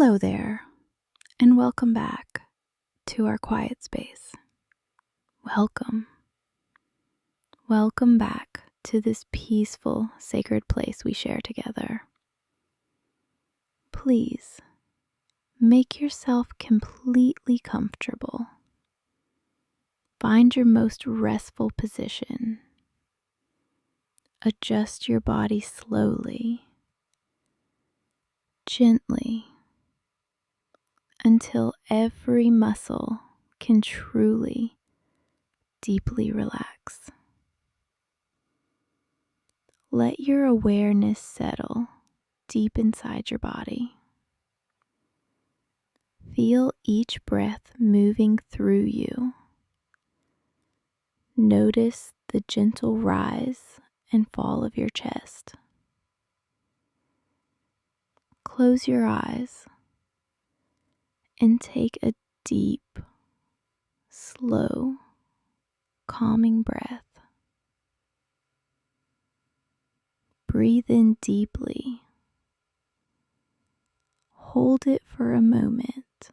Hello there, and welcome back to our quiet space. Welcome. Welcome back to this peaceful, sacred place we share together. Please make yourself completely comfortable. Find your most restful position. Adjust your body slowly, gently, until every muscle can truly, deeply relax. Let your awareness settle deep inside your body. Feel each breath moving through you. Notice the gentle rise and fall of your chest. Close your eyes and take a deep, slow, calming breath. Breathe in deeply. Hold it for a moment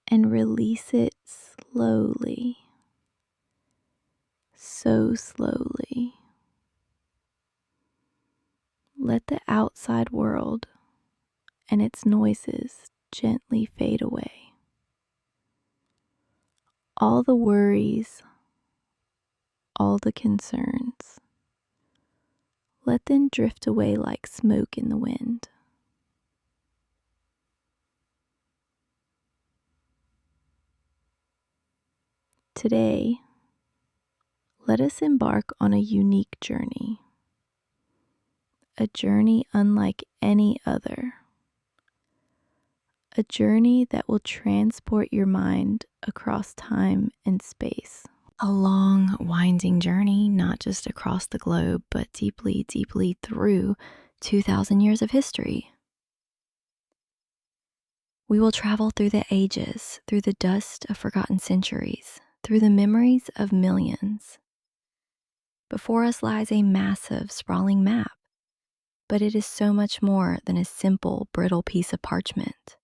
and release it slowly, so slowly. Let the outside world and its noises gently fade away. All the worries, all the concerns, let them drift away like smoke in the wind. Today, let us embark on a unique journey, a journey unlike any other, a journey that will transport your mind across time and space. A long, winding journey, not just across the globe, but deeply, deeply through 2,000 years of history. We will travel through the ages, through the dust of forgotten centuries, through the memories of millions. Before us lies a massive, sprawling map, but it is so much more than a simple, brittle piece of parchment.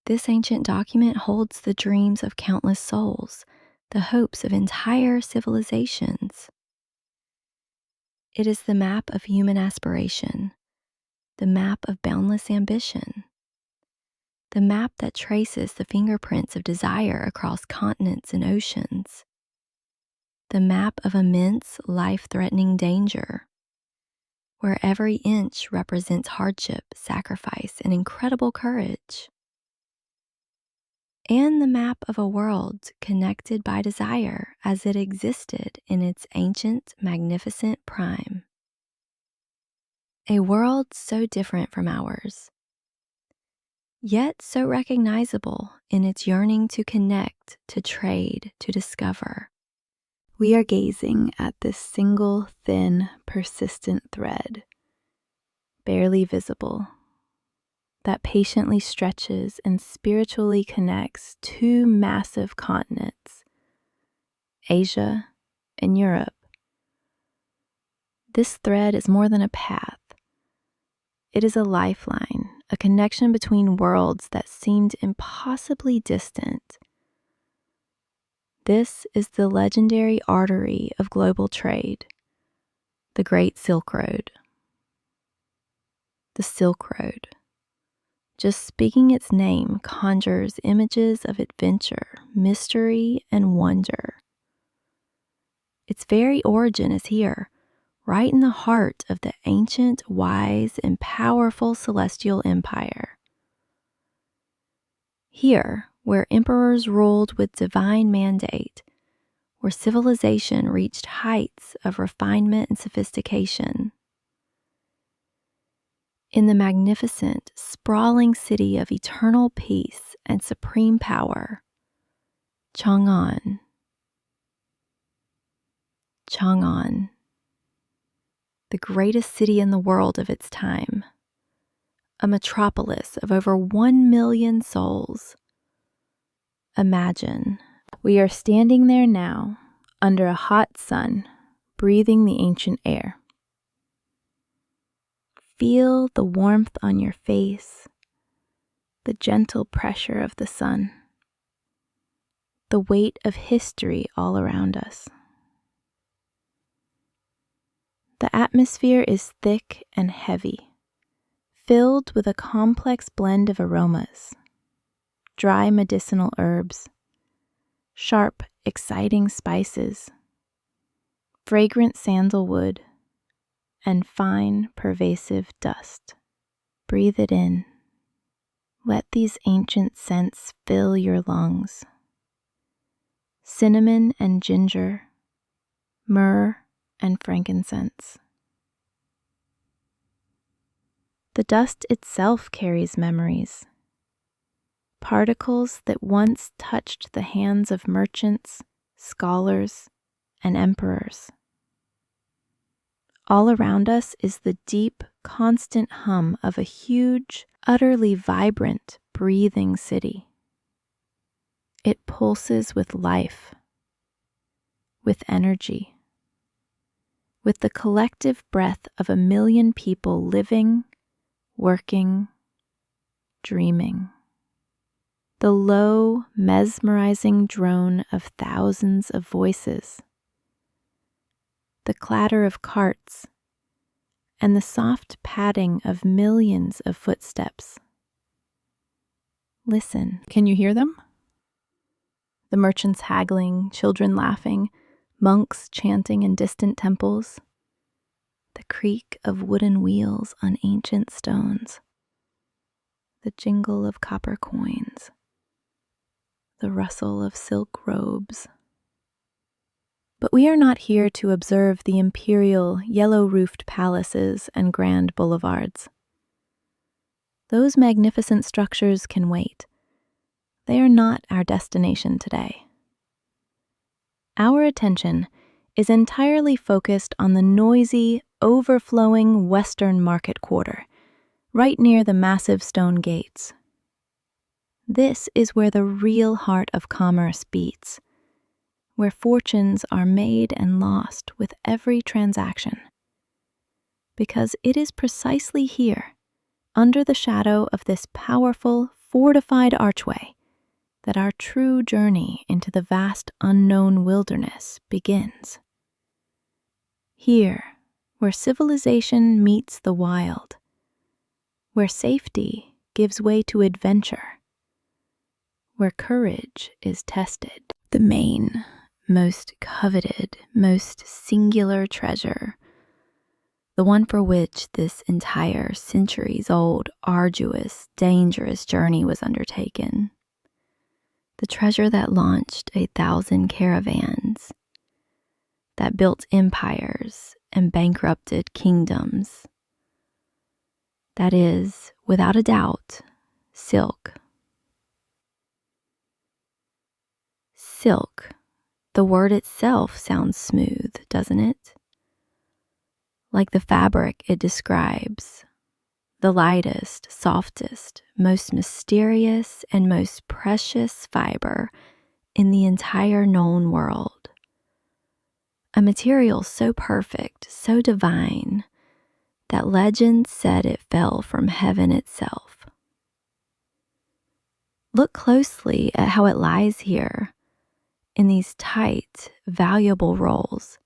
This ancient document holds the dreams of countless souls, the hopes of entire civilizations. It is the map of human aspiration, the map of boundless ambition, the map that traces the fingerprints of desire across continents and oceans, the map of immense, life-threatening danger, where every inch represents hardship, sacrifice, and incredible courage, and the map of a world connected by desire as it existed in its ancient, magnificent prime. A world so different from ours, yet so recognizable in its yearning to connect, to trade, to discover. We are gazing at this single, thin, persistent thread, barely visible, that patiently stretches and spiritually connects two massive continents, Asia and Europe. This thread is more than a path. It is a lifeline, a connection between worlds that seemed impossibly distant. This is the legendary artery of global trade, the Great Silk Road. The Silk Road. Just speaking its name conjures images of adventure, mystery, and wonder. Its very origin is here, right in the heart of the ancient, wise, and powerful celestial empire. Here, where emperors ruled with divine mandate, where civilization reached heights of refinement and sophistication. In the magnificent, sprawling city of eternal peace and supreme power, Chang'an. Chang'an, the greatest city in the world of its time, a metropolis of over 1 million souls. Imagine, we are standing there now, under a hot sun, breathing the ancient air. Feel the warmth on your face, the gentle pressure of the sun, the weight of history all around us. The atmosphere is thick and heavy, filled with a complex blend of aromas, dry medicinal herbs, sharp, exciting spices, fragrant sandalwood, and fine, pervasive dust. Breathe it in. Let these ancient scents fill your lungs. Cinnamon and ginger, myrrh and frankincense. The dust itself carries memories, particles that once touched the hands of merchants, scholars, and emperors. All around us is the deep, constant hum of a huge, utterly vibrant, breathing city. It pulses with life, with energy, with the collective breath of 1,000,000 people living, working, dreaming. The low, mesmerizing drone of thousands of voices, the clatter of carts, and the soft padding of millions of footsteps. Listen. Can you hear them? The merchants haggling, children laughing, monks chanting in distant temples. The creak of wooden wheels on ancient stones. The jingle of copper coins. The rustle of silk robes. But we are not here to observe the imperial, yellow-roofed palaces and grand boulevards. Those magnificent structures can wait. They are not our destination today. Our attention is entirely focused on the noisy, overflowing western market quarter, right near the massive stone gates. This is where the real heart of commerce beats, where fortunes are made and lost with every transaction. Because it is precisely here, under the shadow of this powerful, fortified archway, that our true journey into the vast unknown wilderness begins. Here, where civilization meets the wild, where safety gives way to adventure, where courage is tested. The main, most coveted, most singular treasure, the one for which this entire centuries-old, arduous, dangerous journey was undertaken. The treasure that launched 1,000 caravans, that built empires and bankrupted kingdoms. That is, without a doubt, silk. Silk. The word itself sounds smooth, doesn't it? Like the fabric it describes, the lightest, softest, most mysterious, and most precious fiber in the entire known world. A material so perfect, so divine, that legend said it fell from heaven itself. Look closely at how it lies here, in these tight, valuable rolls.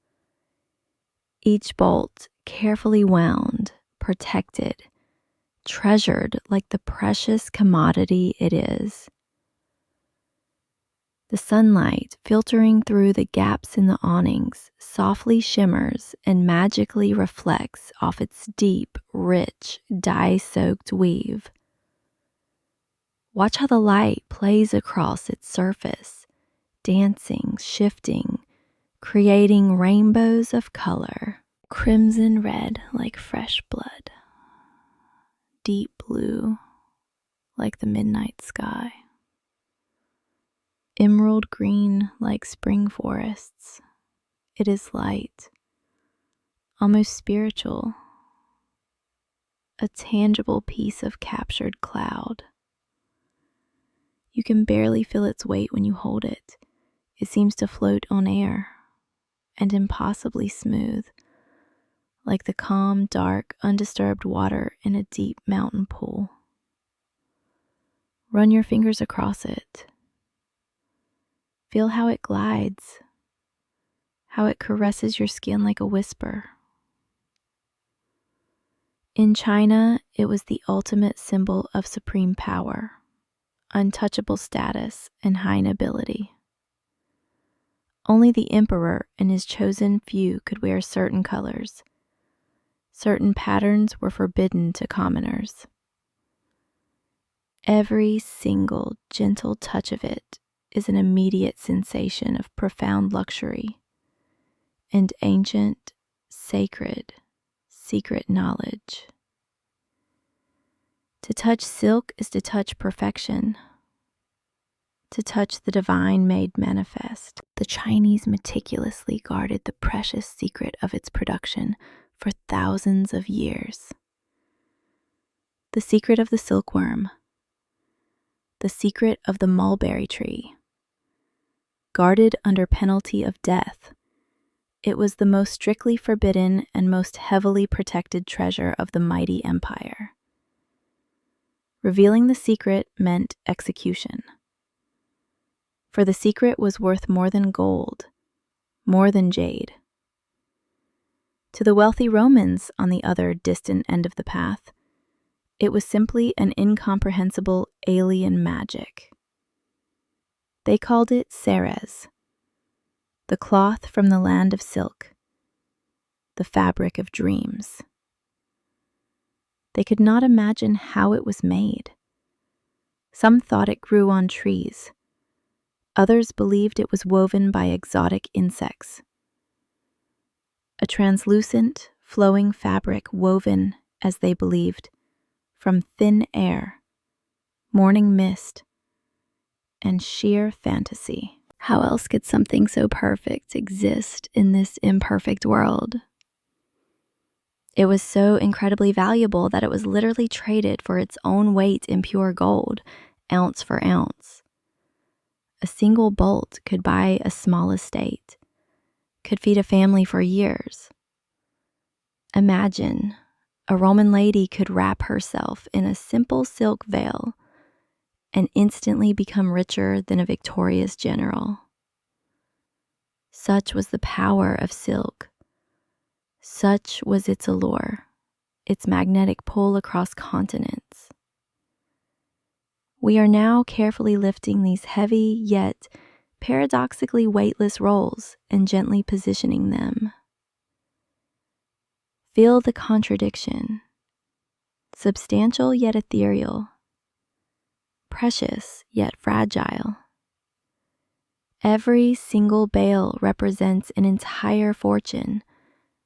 Each bolt carefully wound, protected, treasured like the precious commodity it is. The sunlight filtering through the gaps in the awnings softly shimmers and magically reflects off its deep, rich, dye-soaked weave. Watch how the light plays across its surface, dancing, shifting, creating rainbows of color. Crimson red like fresh blood, deep blue like the midnight sky, emerald green like spring forests. It is light, almost spiritual, a tangible piece of captured cloud. You can barely feel its weight when you hold it. It seems to float on air, and impossibly smooth, like the calm, dark, undisturbed water in a deep mountain pool. Run your fingers across it. Feel how it glides, how it caresses your skin like a whisper. In China, it was the ultimate symbol of supreme power, untouchable status, and high nobility. Only the emperor and his chosen few could wear certain colors. Certain patterns were forbidden to commoners. Every single gentle touch of it is an immediate sensation of profound luxury and ancient, sacred, secret knowledge. To touch silk is to touch perfection, to touch the divine made manifest. The Chinese meticulously guarded the precious secret of its production for thousands of years. The secret of the silkworm, the secret of the mulberry tree. Guarded under penalty of death, it was the most strictly forbidden and most heavily protected treasure of the mighty empire. Revealing the secret meant execution. For the secret was worth more than gold, more than jade. To the wealthy Romans on the other distant end of the path, it was simply an incomprehensible alien magic. They called it Ceres, the cloth from the land of silk, the fabric of dreams. They could not imagine how it was made. Some thought it grew on trees. Others believed it was woven by exotic insects. A translucent, flowing fabric woven, as they believed, from thin air, morning mist, and sheer fantasy. How else could something so perfect exist in this imperfect world? It was so incredibly valuable that it was literally traded for its own weight in pure gold, ounce for ounce. A single bolt could buy a small estate, could feed a family for years. Imagine, a Roman lady could wrap herself in a simple silk veil and instantly become richer than a victorious general. Such was the power of silk. Such was its allure, its magnetic pull across continents. We are now carefully lifting these heavy yet paradoxically weightless rolls and gently positioning them. Feel the contradiction. Substantial yet ethereal. Precious yet fragile. Every single bale represents an entire fortune,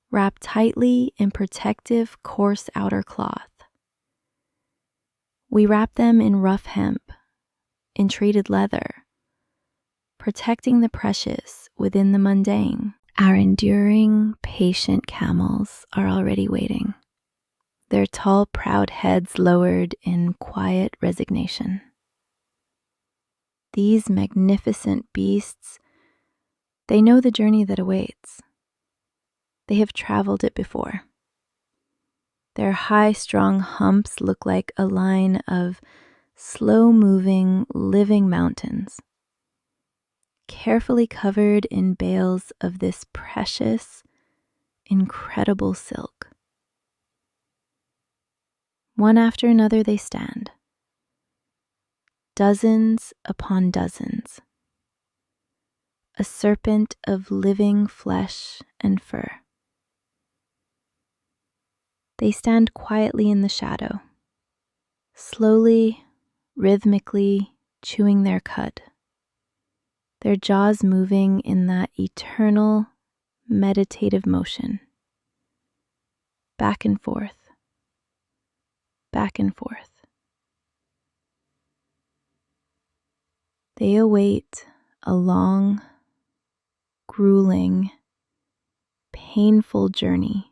wrapped tightly in protective, coarse outer cloth. We wrap them in rough hemp, in treated leather, protecting the precious within the mundane. Our enduring, patient camels are already waiting, their tall, proud heads lowered in quiet resignation. These magnificent beasts, they know the journey that awaits. They have traveled it before. Their high-strung humps look like a line of slow-moving, living mountains, carefully covered in bales of this precious, incredible silk. One after another they stand, dozens upon dozens, a serpent of living flesh and fur. They stand quietly in the shadow, slowly, rhythmically chewing their cud, their jaws moving in that eternal, meditative motion, back and forth, back and forth. They await a long, grueling, painful journey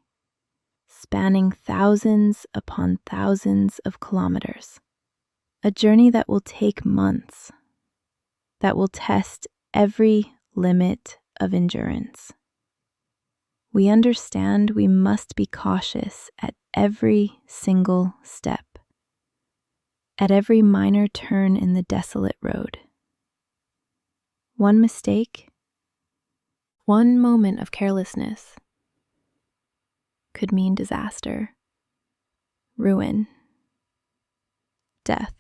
spanning thousands upon thousands of kilometers. A journey that will take months, that will test every limit of endurance. We understand we must be cautious at every single step, at every minor turn in the desolate road. One mistake, one moment of carelessness could mean disaster, ruin, death,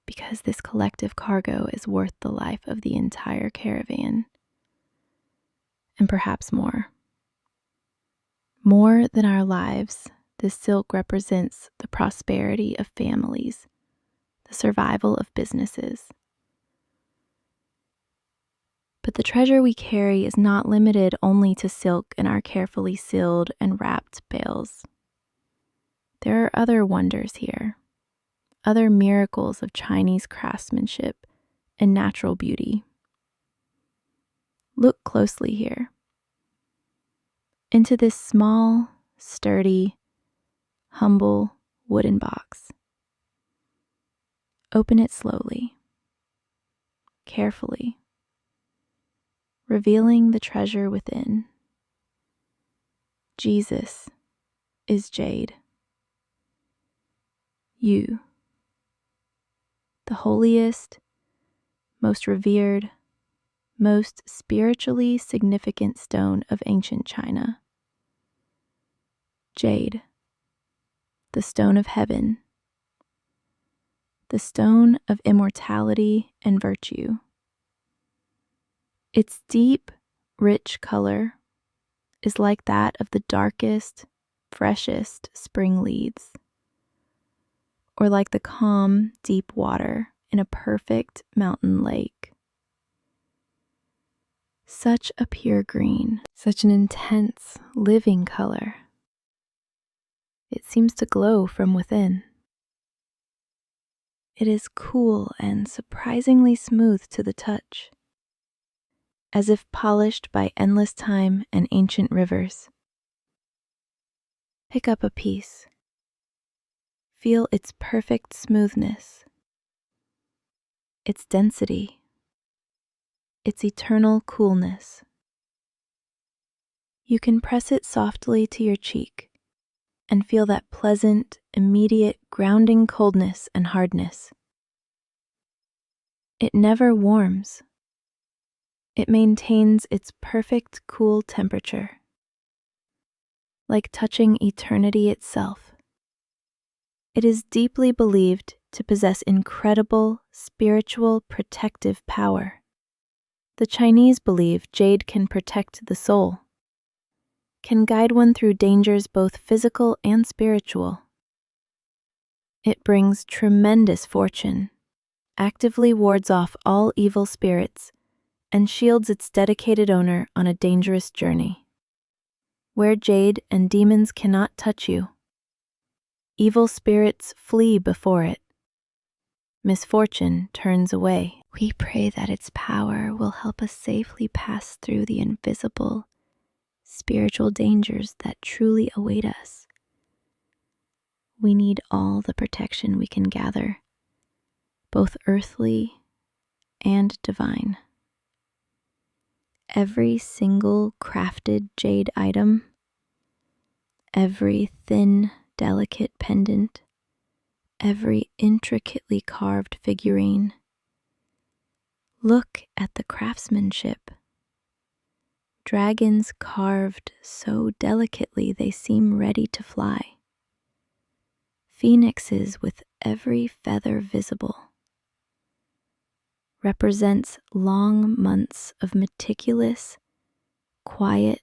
because this collective cargo is worth the life of the entire caravan, and perhaps more. More than our lives, this silk represents the prosperity of families, the survival of businesses. But the treasure we carry is not limited only to silk in our carefully sealed and wrapped bales. There are other wonders here, other miracles of Chinese craftsmanship and natural beauty. Look closely here, into this small, sturdy, humble wooden box. Open it slowly, carefully, revealing the treasure within. Jesus is jade. You, the holiest, most revered, most spiritually significant stone of ancient China. Jade, the stone of heaven, the stone of immortality and virtue. Its deep, rich color is like that of the darkest, freshest spring leaves, or like the calm, deep water in a perfect mountain lake. Such a pure green, such an intense, living color. It seems to glow from within. It is cool and surprisingly smooth to the touch, as if polished by endless time and ancient rivers. Pick up a piece. Feel its perfect smoothness, its density, its eternal coolness. You can press it softly to your cheek and feel that pleasant, immediate, grounding coldness and hardness. It never warms. It maintains its perfect cool temperature, like touching eternity itself. It is deeply believed to possess incredible spiritual protective power. The Chinese believe jade can protect the soul, can guide one through dangers both physical and spiritual. It brings tremendous fortune, actively wards off all evil spirits, and shields its dedicated owner on a dangerous journey. Wear jade and demons cannot touch you. Evil spirits flee before it. Misfortune turns away. We pray that its power will help us safely pass through the invisible, spiritual dangers that truly await us. We need all the protection we can gather, both earthly and divine. Every single crafted jade item, every thin, delicate pendant, every intricately carved figurine. Look at the craftsmanship. Dragons carved so delicately they seem ready to fly. Phoenixes with every feather visible. Represents long months of meticulous, quiet,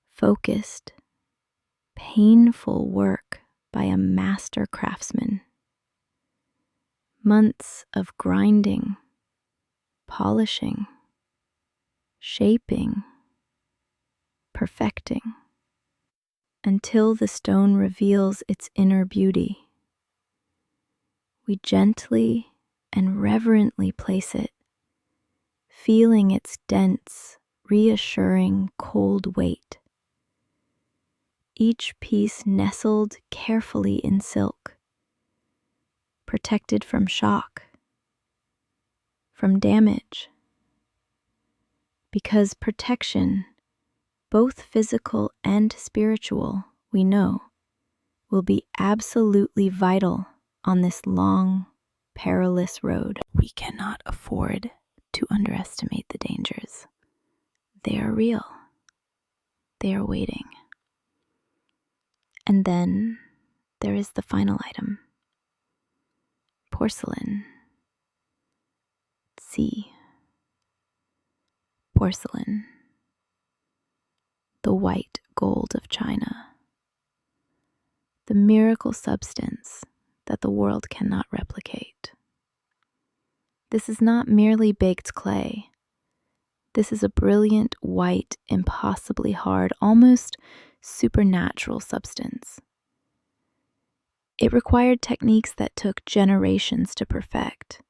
focused, painful work by a master craftsman. Months of grinding, polishing, shaping, perfecting, until the stone reveals its inner beauty. We gently and reverently place it, feeling its dense, reassuring, cold weight. Each piece nestled carefully in silk, protected from shock, from damage, because protection both physical and spiritual, we know, will be absolutely vital on this long, perilous road. We cannot afford to underestimate the dangers. They are real. They are waiting. And then there is the final item. Porcelain. See. Porcelain. The white gold of China. The miracle substance that the world cannot replicate. This is not merely baked clay. This is a brilliant, white, impossibly hard, almost supernatural substance. It required techniques that took generations to perfect,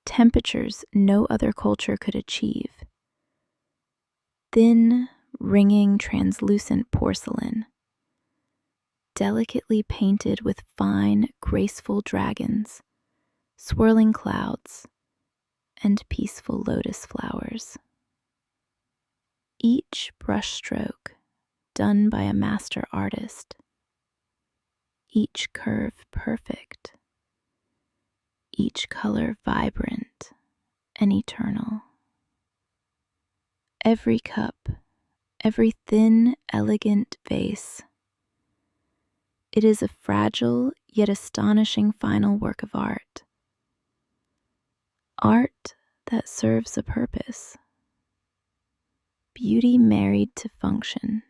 temperatures no other culture could achieve. Thin, ringing, translucent porcelain, delicately painted with fine, graceful dragons, swirling clouds, and peaceful lotus flowers. Each brushstroke done by a master artist, each curve perfect, each color vibrant and eternal. Every cup, every thin, elegant vase, it is a fragile yet astonishing final work of art. Art that serves a purpose. Beauty married to function.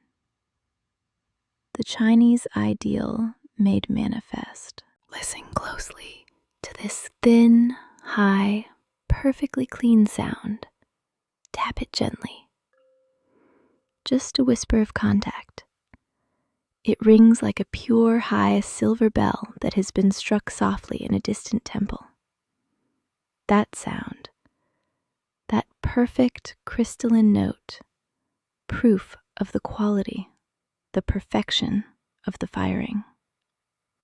The Chinese ideal made manifest. Listen closely to this thin, high, perfectly clean sound. Tap it gently. Just a whisper of contact. It rings like a pure, high silver bell that has been struck softly in a distant temple. That sound, that perfect crystalline note, proof of the quality, the perfection of the firing.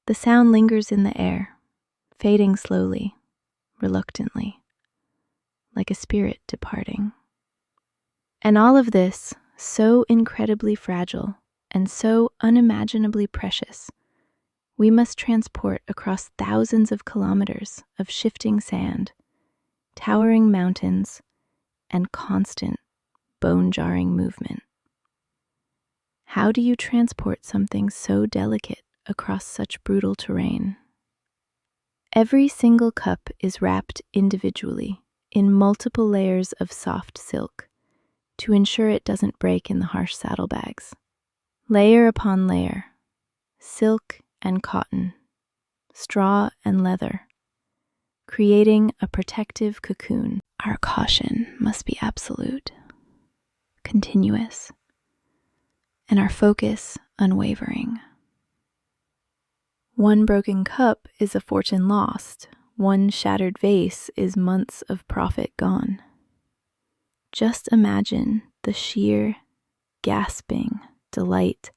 The sound lingers in the air, fading slowly, reluctantly, like a spirit departing. And all of this, so incredibly fragile and so unimaginably precious, we must transport across thousands of kilometers of shifting sand, towering mountains, and constant, bone-jarring movement. How do you transport something so delicate across such brutal terrain? Every single cup is wrapped individually in multiple layers of soft silk to ensure it doesn't break in the harsh saddlebags. Layer upon layer, silk and cotton, straw and leather, creating a protective cocoon. Our caution must be absolute, continuous, and our focus unwavering. One broken cup is a fortune lost. One shattered vase is months of profit gone. Just imagine the sheer, gasping delight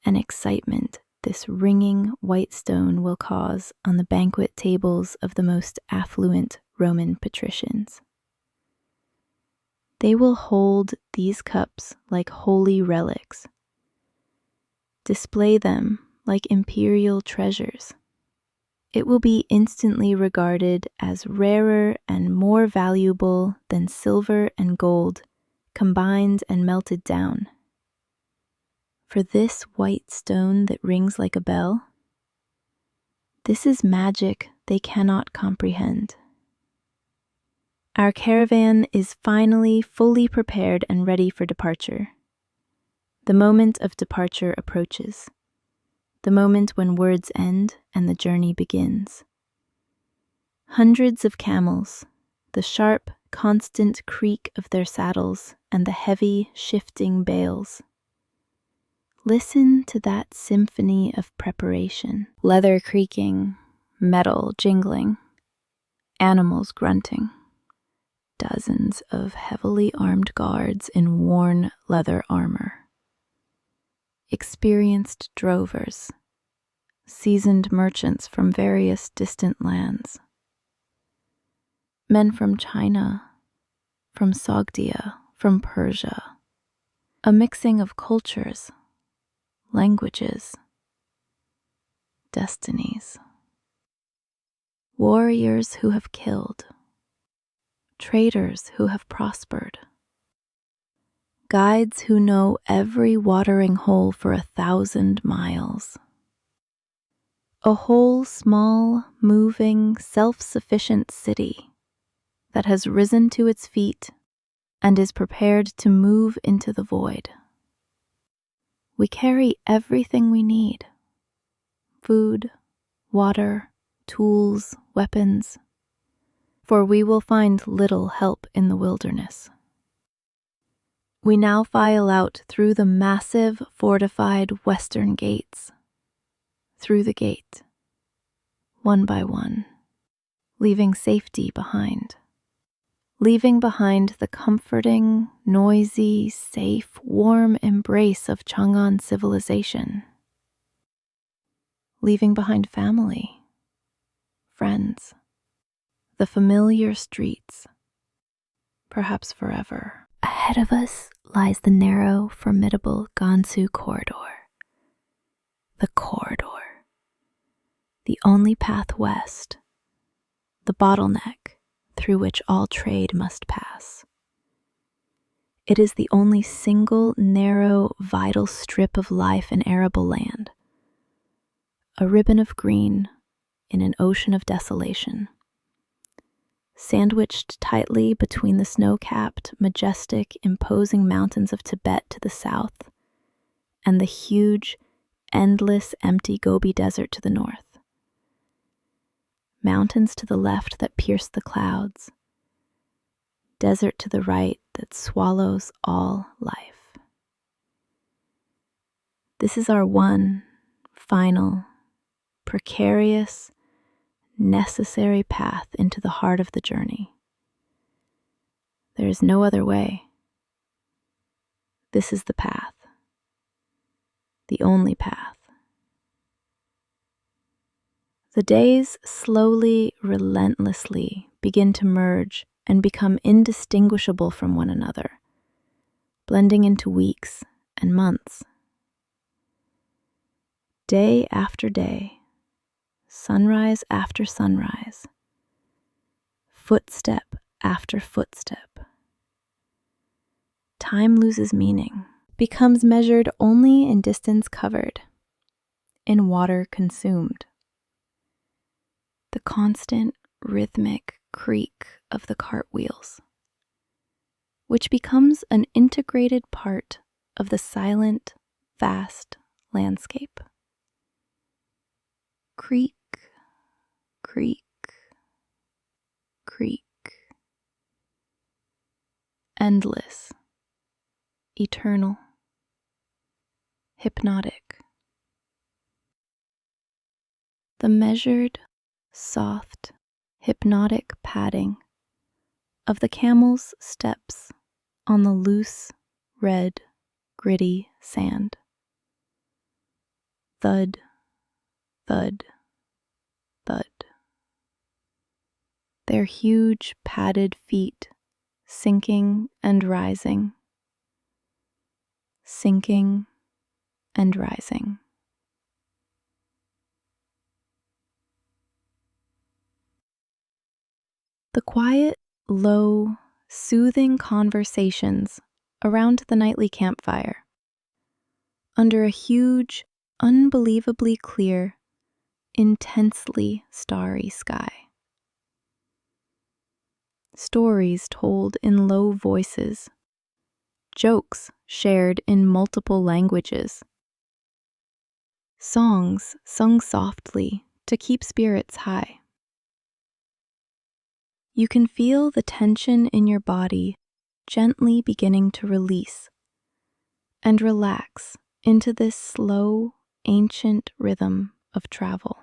and excitement this ringing white stone will cause on the banquet tables of the most affluent Roman patricians. They will hold these cups like holy relics, display them like imperial treasures. It will be instantly regarded as rarer and more valuable than silver and gold combined and melted down. For this white stone that rings like a bell, this is magic they cannot comprehend. Our caravan is finally fully prepared and ready for departure. The moment of departure approaches, the moment when words end and the journey begins. Hundreds of camels, the sharp, constant creak of their saddles and the heavy, shifting bales. Listen to that symphony of preparation. Leather creaking, metal jingling, animals grunting. Dozens of heavily armed guards in worn leather armor. Experienced drovers, seasoned merchants from various distant lands. Men from China, from Sogdia, from Persia. a mixing of cultures, languages, destinies. Warriors who have killed, traders who have prospered, guides who know every watering hole for 1,000 miles. A whole small, moving, self-sufficient city that has risen to its feet and is prepared to move into the void. We carry everything we need: food, water, tools, weapons, for we will find little help in the wilderness. We now file out through the massive, fortified western gates, through the gate, one by one, leaving safety behind. Leaving behind the comforting, noisy, safe, warm embrace of Chang'an civilization. Leaving behind family, friends, the familiar streets, perhaps forever. Ahead of us lies the narrow, formidable Gansu corridor. The corridor, the only path west, the bottleneck through which all trade must pass. It is the only single, narrow, vital strip of life in arable land, a ribbon of green in an ocean of desolation, sandwiched tightly between the snow-capped, majestic, imposing mountains of Tibet to the south and the huge, endless, empty Gobi Desert to the north. Mountains to the left that pierce the clouds, desert to the right that swallows all life. This is our one, final, precarious, necessary path into the heart of the journey. There is no other way. This is the path, the only path. The days slowly, relentlessly begin to merge and become indistinguishable from one another, blending into weeks and months. Day after day, sunrise after sunrise, footstep after footstep. Time loses meaning, becomes measured only in distance covered, in water consumed. The constant rhythmic creak of the cartwheels, which becomes an integrated part of the silent, vast landscape. Creak, creak, creak. Endless, eternal, hypnotic. The measured, soft, hypnotic padding of the camel's steps on the loose, red, gritty sand. Thud, thud, thud. Their huge padded feet sinking and rising, sinking and rising. The quiet, low, soothing conversations around the nightly campfire, under a huge, unbelievably clear, intensely starry sky. Stories told in low voices, jokes shared in multiple languages, songs sung softly to keep spirits high. You can feel the tension in your body gently beginning to release and relax into this slow, ancient rhythm of travel.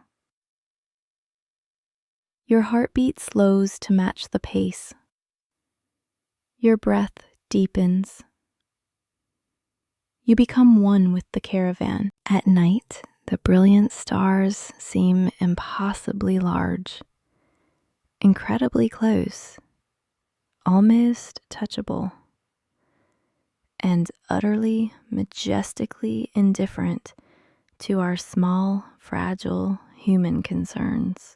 Your heartbeat slows to match the pace. Your breath deepens. You become one with the caravan. At night, the brilliant stars seem impossibly large, incredibly close, almost touchable. and utterly, majestically indifferent to our small, fragile human concerns.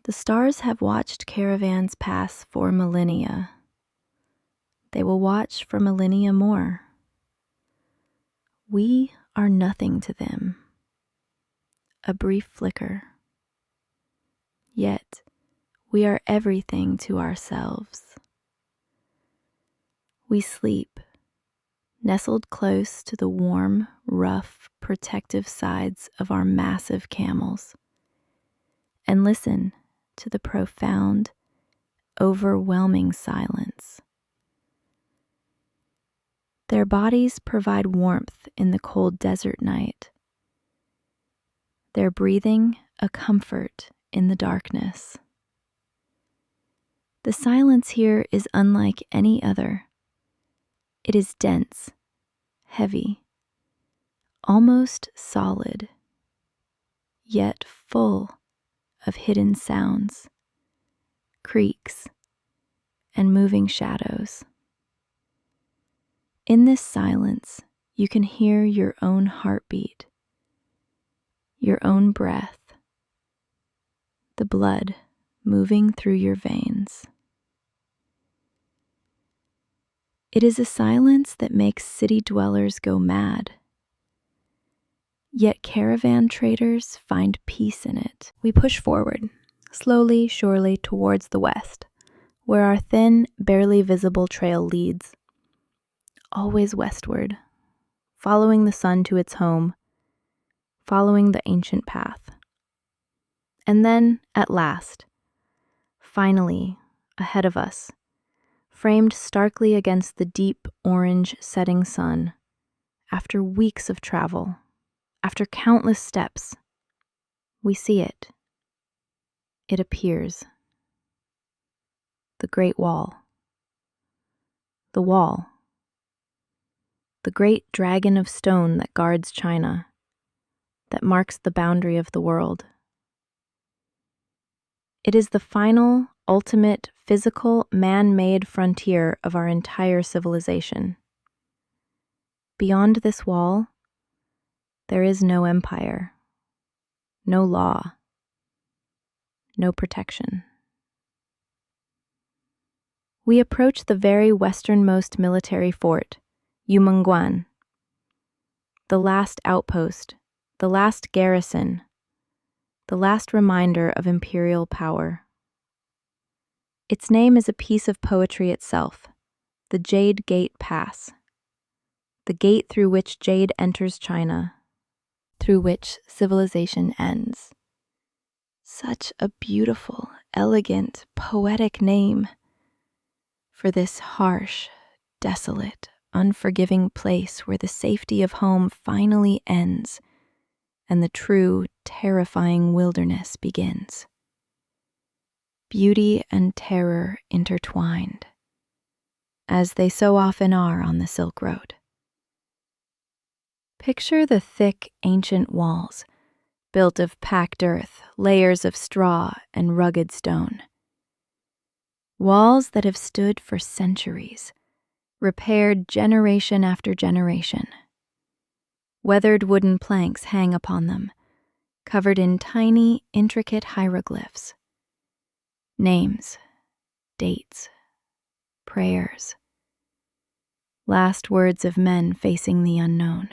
The stars have watched caravans pass for millennia. They will watch for millennia more. We are nothing to them, a brief flicker. Yet we are everything to ourselves. We sleep, nestled close to the warm, rough, protective sides of our massive camels, and listen to the profound, overwhelming silence. Their bodies provide warmth in the cold desert night. Their breathing a comfort in the darkness. The silence here is unlike any other. It is dense, heavy, almost solid, yet full of hidden sounds, creaks, and moving shadows. In this silence, you can hear your own heartbeat, your own breath, the blood moving through your veins. It is a silence that makes city dwellers go mad. Yet caravan traders find peace in it. We push forward, slowly, surely, towards the west, where our thin, barely visible trail leads. Always westward, following the sun to its home, following the ancient path. And then, at last, finally, ahead of us, framed starkly against the deep orange setting sun, after weeks of travel, after countless steps, we see it. It appears. The Great Wall. The wall. The great dragon of stone that guards China, that marks the boundary of the world. It is the final, ultimate, physical, man-made frontier of our entire civilization. Beyond this wall, there is no empire, no law, no protection. We approach the very westernmost military fort, Yumengguan, the last outpost, the last garrison, the last reminder of imperial power. Its name is a piece of poetry itself, the Jade Gate Pass, the gate through which jade enters China, through which civilization ends. Such a beautiful, elegant, poetic name for this harsh, desolate, unforgiving place where the safety of home finally ends and the true, terrifying wilderness begins. Beauty and terror intertwined, as they so often are on the Silk Road. Picture the thick, ancient walls, built of packed earth, layers of straw, and rugged stone. Walls that have stood for centuries, repaired generation after generation. Weathered wooden planks hang upon them, covered in tiny, intricate hieroglyphs. Names, dates, prayers, last words of men facing the unknown.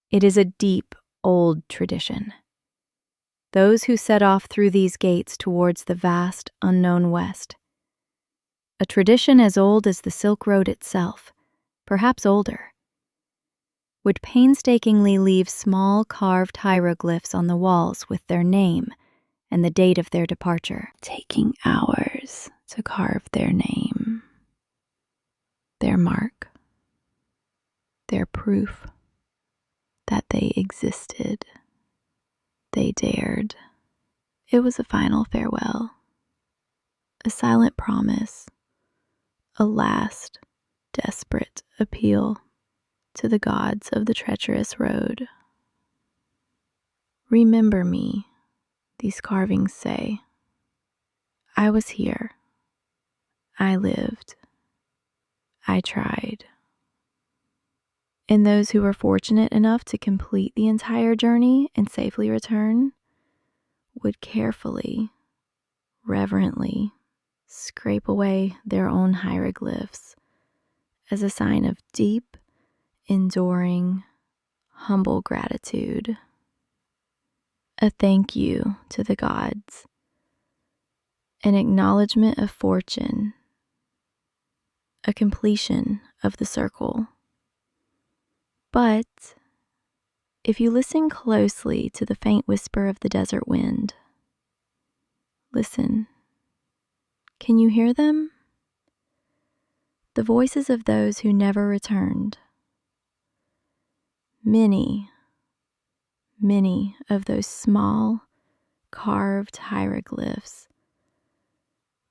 It is a deep, old tradition. Those who set off through these gates towards the vast, unknown West. A tradition as old as the Silk Road itself, perhaps older, would painstakingly leave small carved hieroglyphs on the walls with their name and the date of their departure, taking hours to carve their name, their mark, their proof that they existed. They dared. It was a final farewell, a silent promise, a last, desperate appeal to the gods of the treacherous road. Remember me, these carvings say. I was here. I lived. I tried. And those who were fortunate enough to complete the entire journey and safely return would carefully, reverently scrape away their own hieroglyphs as a sign of deep, enduring, humble gratitude. A thank you to the gods, an acknowledgement of fortune, a completion of the circle. But if you listen closely to the faint whisper of the desert wind, listen. Can you hear them? The voices of those who never returned. Many, many of those small, carved hieroglyphs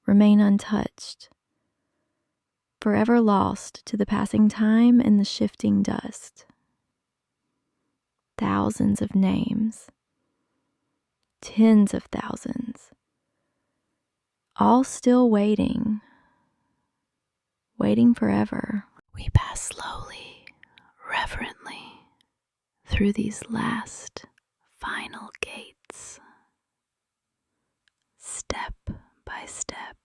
remain untouched, forever lost to the passing time and the shifting dust. Thousands of names, tens of thousands, all still waiting forever. We pass slowly, reverently through these last, final gates, step by step,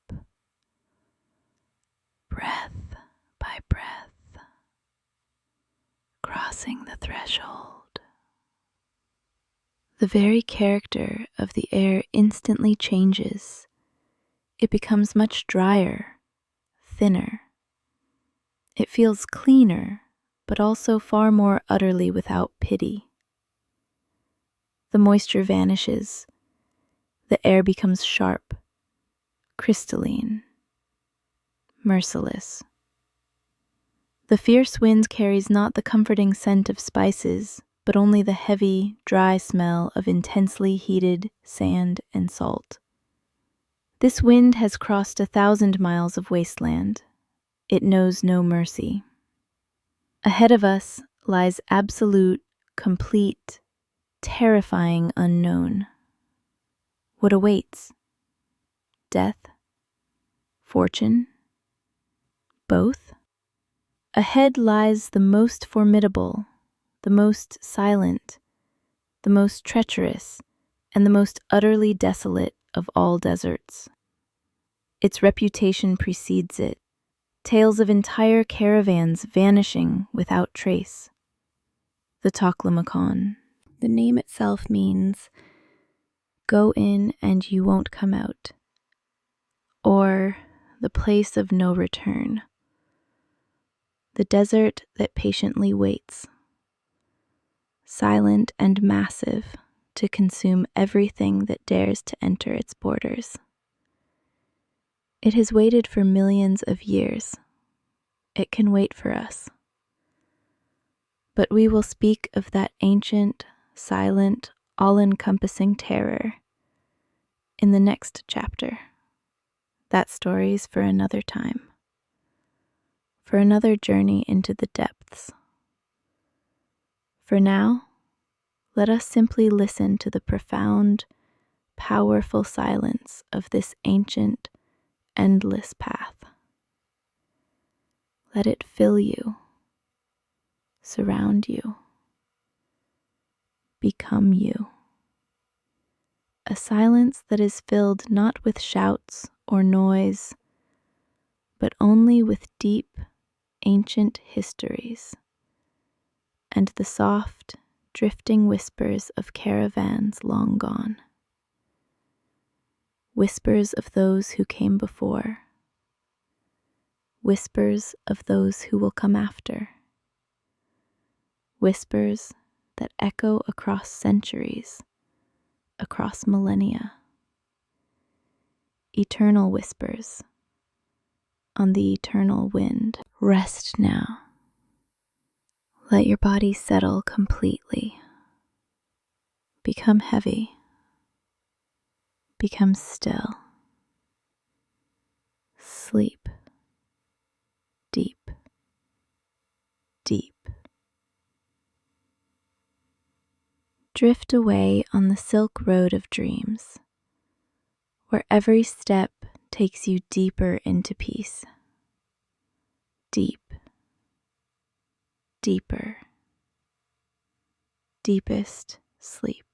breath by breath, crossing the threshold. The very character of the air instantly changes. It becomes much drier, thinner. It feels cleaner, but also far more utterly without pity. The moisture vanishes. The air becomes sharp, crystalline, merciless. The fierce wind carries not the comforting scent of spices, but only the heavy, dry smell of intensely heated sand and salt. This wind has crossed 1,000 miles of wasteland. It knows no mercy. Ahead of us lies absolute, complete, terrifying unknown. What awaits? Death? Fortune? Both? Ahead lies the most formidable, the most silent, the most treacherous, and the most utterly desolate of all deserts. Its reputation precedes it, tales of entire caravans vanishing without trace. The Taklamakan. The name itself means, go in and you won't come out, or the place of no return. The desert that patiently waits, silent and massive, to consume everything that dares to enter its borders. It has waited for millions of years. It can wait for us. But we will speak of that ancient, silent, all-encompassing terror in the next chapter. That story's for another time, for another journey into the depths. For now, let us simply listen to the profound, powerful silence of this ancient, endless path. Let it fill you, surround you, become you. A silence that is filled not with shouts or noise, but only with deep, ancient histories and the soft, drifting whispers of caravans long gone. Whispers of those who came before, whispers of those who will come after, whispers that echo across centuries, across millennia. Eternal whispers on the eternal wind. Rest now. Let your body settle completely. Become heavy. Become still. Sleep. Deep. Deep. Drift away on the silk road of dreams, where every step takes you deeper into peace, deep, deeper, deepest sleep.